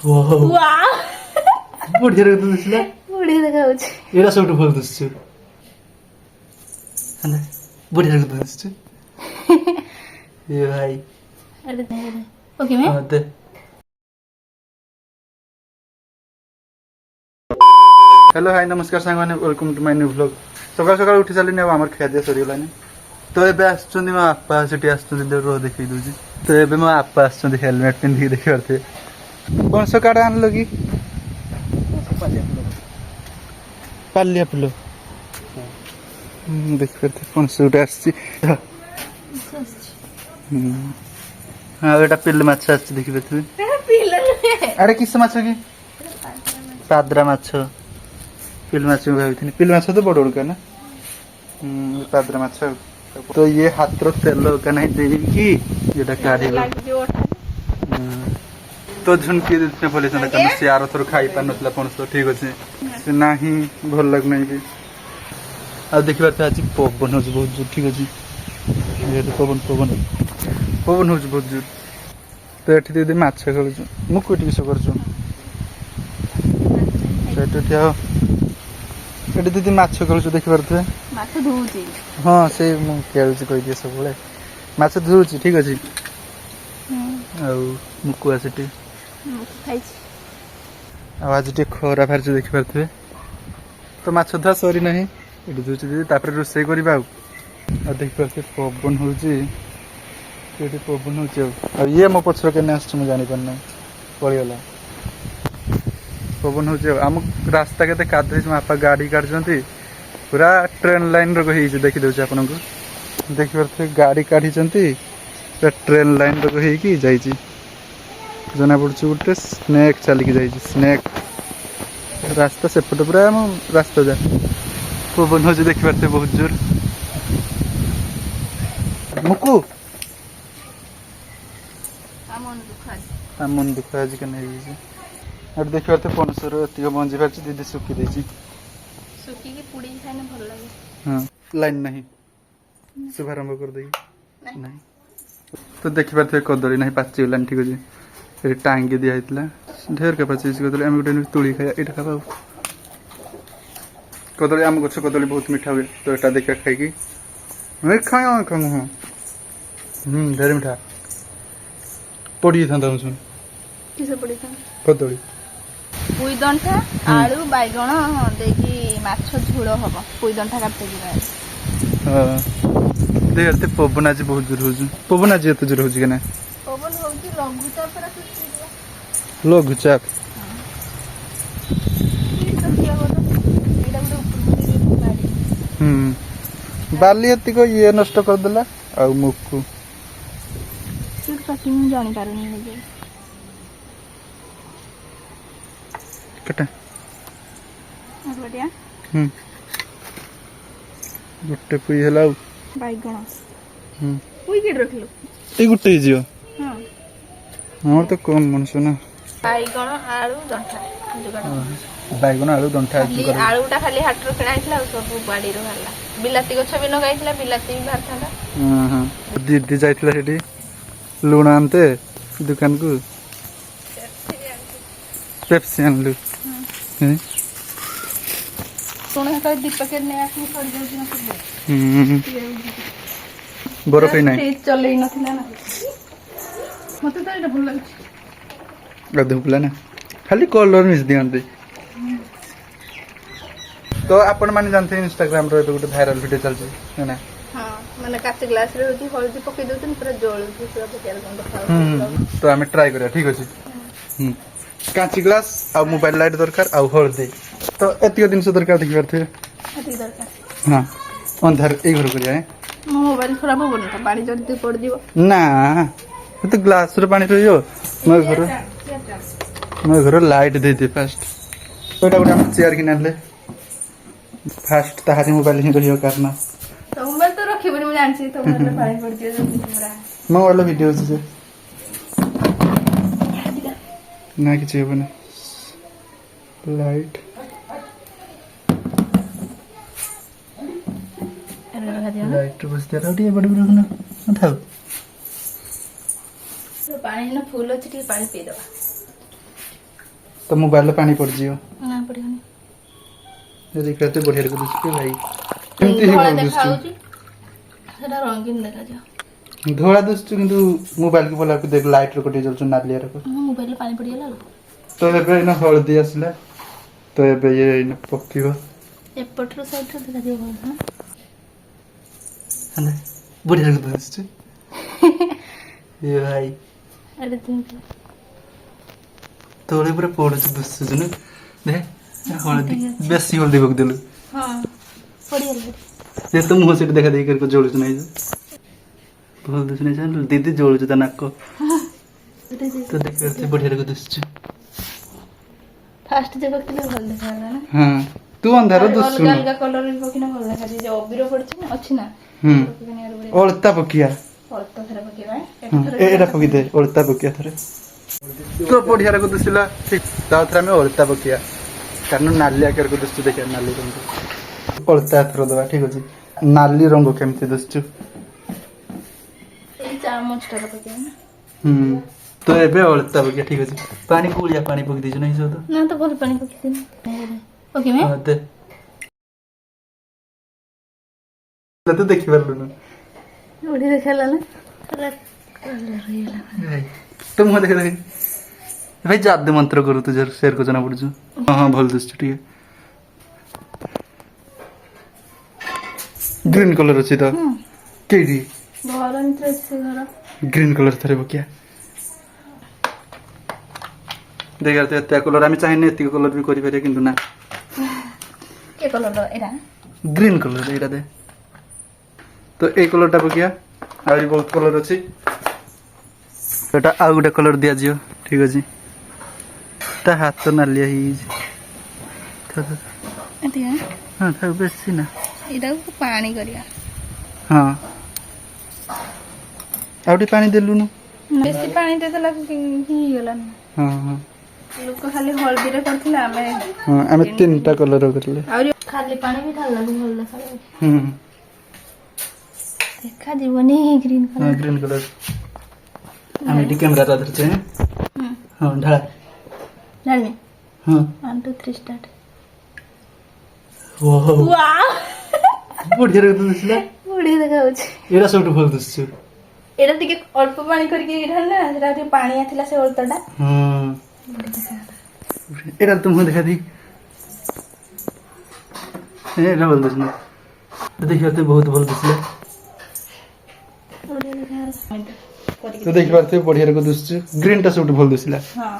वाह बढ़िया रखते दिसला बढ़िया देखाउछ एरा सबटु भल दिसछु हने बढ़िया रखते दिसछु ये भाई अरे दे ओके मैं दे हेलो हाय नमस्कार सांगवाने welcome to my new vlog सकाळ सकाळ उठी साली ने हमर खाद्य सरीलानी तो एबे आछुंदी मा आपा सिटी आछुंदी दे रो देखै दोजी तो एबे मा आपा आछुंदी हेलमेट पिंधी देखि परथे कोन सो काडा आनलो की पालिया फुलो देखि परथे कोन सूट आछी हां एटा पिल्ल माछ आछी देखि परथे पिल्ल अरे किस माछ की पाद्रा माछ पिल माछ भाई पिल माछ तो बड़ बड़का ना पाद्रा माछ तो ये हाथ तेल का नहीं दे कि जेटा काढ़ी तो झुनकी देते बोले सना कम से आरो थोर खाई पान नतला पणस ठीक अछि से नाही भल लग नहीं कि आ देखिबार त आज पवन हो बहुत जोर ठीक अछि ये तो पवन पवन पवन हो बहुत जोर तो एठी दे माछ करछु मुकुटी किस करछु सेट ठिया एठी दीदी माछ करछु देखि परथे माछ धुउची हां से मु केलछु कहि दिए सब बोले माछ धुउची ठीक अछि आ मुकुआ सेठी आवाज टे खरा फार देखि परथे तो माछ धा सरी नहीं एठी धुउची दीदी तापर रोसई करबा आ देखि परथे पवन होउची एठी पवन होउची आ ये मो पछर के नेक्स्ट मु जानि पन पळियला पवन होउची हम रास्ता के कादे आपा गाड़ी काढजंती पूरा ट्रेन लाइन रो कहि देखि दउछ आपन को देखि परथे गाड़ी काढी जंती पूरा ट्रेन लाइन रो कहि कि जाई छी जना पड़छु गुटे स्नेक चली कि जाई छी स्नेक रास्ता से पट पूरा हम रास्ता जा पवन होउची देखि परथे बहुत जोर मुकु मन दुखा आज के नहीं छी और देखि परथे पनसर एतिक मंजी फारची दीदी सुकी देची सुकी की पुड़ी खाने भल लागे हां लाइन नहीं शुभारंभ कर देगी नहीं तो देखि परथे कदली नहीं पाची लाइन ठीक अछि ए टांगी दिया हितला ढेर के पाची कदली हम गुटे तुली खाया एटा खाबा कदली हम गछ कदली बहुत मीठा हुए तो एटा देखा खाई की मैं खाया खाऊ हां ढेर मीठा पड़ी था हम सुन किसे पड़ी था कदली पुई दंठा आलू बैगण देखि माछ झोल हबो पुई दंठा काटते कि हां देखते पवन आज बहुत जोर होजु पवन आज एत जोर होजु केना पवन होउची लघुचाप पर सुती लघुचाप बाली एति को ये नष्ट कर देला आ मुक्कु सिर पकिन जानि पारनी है कटा बढ़िया गुटे पुई हला बैगण पुई के रखलो ए गुटे जियो हां हमर तो कम मनसो ना बैगण आलू दंठा बैगण आलू दंठा खाली आलूटा खाली हाट रो किना आइतला सब बाड़ी रो हल्ला बिलाती गछ भी लगाइतला बिलाती भी भारथाला हां हां दीदी जाइतला सेठी लूण आनते दुकान को पेप्सी आनलु सोना का दीपक ने आके पड़ जाउची ना सब बरफ ही नहीं फ्रिज चलै नथिला ना मते तो एटा भल लागछ गधुपला ना खाली कलर मिस दियंते तो आपण माने जानते इंस्टाग्राम रो गोटे वायरल वीडियो चलछ है ना हां माने काच ग्लास रे होती हळदी पके दउतन पूरा जळुची पूरा पकेर गंध तो हमें ट्राई करिया ठीक अछि कांची ग्लास आ मोबाइल लाइट दरकार आ हळदी तो एतियो दिन से दरकार देखि परथे अति दरकार हां अंधार ए घर करिया है मोबाइल खराब हो न पानी जल्दी पड़ दियो ना तो ग्लास रे पानी रहियो मैं घर लाइट दे दे फास्ट ओटा ओटा चेयर किन आनले फास्ट ताहारी मोबाइल ही रहियो करना तो मोबाइल तो रखी बनी मैं जानसी तो मोबाइल पानी पड़ दियो जल्दी पूरा मैं वाला वीडियो से ना कि चाहिए बने लाइट लाइट बस तेरा उठी बड़ी बड़ी रखना उठाओ तो पानी ना फूल अछि टी पानी पी दवा तो मोबाइल पानी पड़जियो ना पड़ियोनी देखते बढ़िया को दुष्ट भाई एमती ही ଧଳା भल दुष्ट ଦେଖାଯାଉଛି ସେଟା ରଙ୍ଗୀନ ଦେଖାଯିବ धोला दुष्ट किंतु मोबाइल के बोला देख लाइट रो कटि जलछु नालिया रो ମୋ ମୋବାଇଲରେ ପାଣି ପଡ଼ିଗଲା ଆଉ तो एबे इना हळदी आसला तो एबे ये इना पकिबो ଏପଟର ସାଇଡରେ ଦେଖାଯିବ ଭଲ हने बढ़िया को दुष्ट ये भाई ଏଠି ଯେମିତି तोले पूरा पड़छ दुष्ट जने दे हळदी बेसी हळदी बक देलु ହଁ ପଡ଼ିଗଲା ये तो मुंह से देखा देख करके जोड़छ नहीं भल दुष्ट नहीं जान दीदी जोड़छ त नाक तो देखते बढ़िया को दुष्ट ଫାଷ୍ଟ ଯେ ପକେଇଲେ ଭଲ ଦେଖାଗଲା ନା हाँ तू अंधार दुष्ट ଅଲଗା ଅଲଗା କଲର ବି ପକେଇଲେ ଭଲ ଦେଖାଯିବ ଯୋଉ ଅବିର ପଡିଛି ନା ଅଛି ନା ओळता पकिया ଅଳ୍ପ ଥରେ ପକେଇବା एटा पकी दे ओळता पकिया थरे तो बढ़िया को दुष्टला ठीक ता थरे में ओळता पकिया कारण नालिया कर को दुष्ट देखिया नाली रंग ओळता थरो दवा ठीक अछि नाली रंग केमती दुष्ट ଏଇ ଚାମଚଟା ପକେଇବା ନା तो एबे ओळता पकिया ठीक अछि पानी कुलिया पानी पकी दिछ नहीं सो तो ନା ତ ଭଲ ପାଣି ପକେଇଥିଲି ପକେଇମେ हां दे तो देखि परलु न ବଢିଆ ଦେଖାଗଲା ନା ପୁରା କଲର ହେଇଗଲା भाई तो मुह देख देख भाई जादू मंत्र करू तुझे शेयर को जना पड़छु हां हां भल दुष्ट ठीक ग्रीन कलर अछि तो केडी ଘର ଭିତରେ ଅଛି ସେ ଘର ग्रीन कलर थरे बकिया देख यार एते कलर आमी चाहिने एति कलर भी करि पारे किंतु ना के କଲର ଏଇଟା ग्रीन कलर एटा दे तो ए कलरटा बकिया आरी बहुत कलर अछि एटा आ गुटे कलर दिया जियो ठीक अछि ता हाथ तो नालिया ही ଏତିକି हां था बेसी ना ଏଇଟାକୁ ପାଣି କରିବା हां आउटी पानी देलु न ବେଶୀ ପାଣି ଦେଇଦେଲା ହେଇଗଲାନି हां हां ଲୋକ ଖାଲି ହଳଦୀରେ କରିଥିଲେ ଆମେ हां आमे तीनटा कलर करले ଆହୁରି ଖାଲି ପାଣି ବି ଢାଳିଲାନି ଭଲ ଦେଖାଯାଉଛି हम ଦେଖାଯିବନି ଗ୍ରୀନ୍ हां ग्रीन कलर आमे डी कैमरा रा धरते हैं हां ढाला ढाळमे हां 1 2 3 स्टार्ट वाओ वाओ बढ़िया रे दिसला ବଢିଆ ଦେଖାଯାଉଛି एडा सबटु भल दिसछु ଏଇଟା ଟିକେ ଅଳ୍ପ ପାଣି କରିକି ଢାଳିଲେ ସେଟା ଟିକେ ପାଣିଆ ଥିଲା ସେ ଅଳ୍ପଟା हां ବଢିଆ ଦେଖାଗଲା एडा तुम देखा दी एडा भल दिसना देखियो तो बहुत भल दिसला ବଢିଆ ଦେଖାଗଲା तो देखि पारते बढ़िया रे दिसछु ग्रीन टा सबटु भल दिसला ହଁ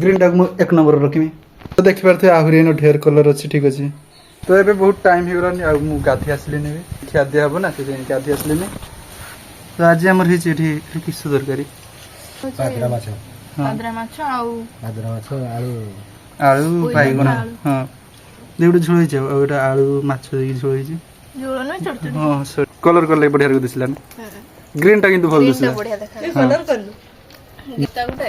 ग्रीन टाक एक नंबर रखिमी तो देखि पारथे आहुरी नो ढेर कलर अछि ठीक अछि तो एबे बहुत टाइम हे गरानी आ मु गाधी आसले नेबे खाद्य हबो ना से गाधी आसले ने तो आज हमर हिच एठी किस तरकारी भाद्रा माछ ଆଦ୍ରା ମାଛ ଆଉ ଭାଦ୍ରା ମାଛ ଆଳୁ आलू बाइगण आलू। हां देउडे झोळ हिच आ एटा आलू माछ देकी झोळ हिच ଝୋଳ ନୁହେଁ ଛୋଟ ଛୋଟ हां कलर करले बढ़िया रे दिसला ना ग्रीन टा किंतु भल ଗ୍ରୀନ୍ ଟା दिसला ବଢିଆ ଦେଖାଗଲା କଲର କଲୁ ଗୀତା ଗୋଟେ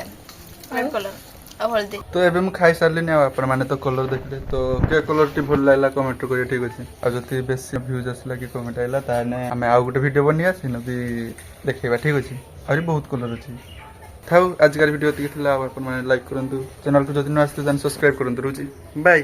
ରେଡ୍ କଲର ଆଉ ହଳଦୀ तो एबे मु खाई सारले ने आपण माने तो कलर देखले तो के कलर टी भल लागला कमेंट करियो ठीक अछि आ जति बेसी व्यूज असला कि कमेंट आइला ताने हमें आउ गुटे वीडियो बनिया सिनो भी देखेबा ठीक अछि आरी बहुत कलर अछि थाउ आज का वीडियो तिके थिला आपण माने लाइक करंतु चैनल को जति न आस्ते जान सब्सक्राइब करंतु रुचि बाय।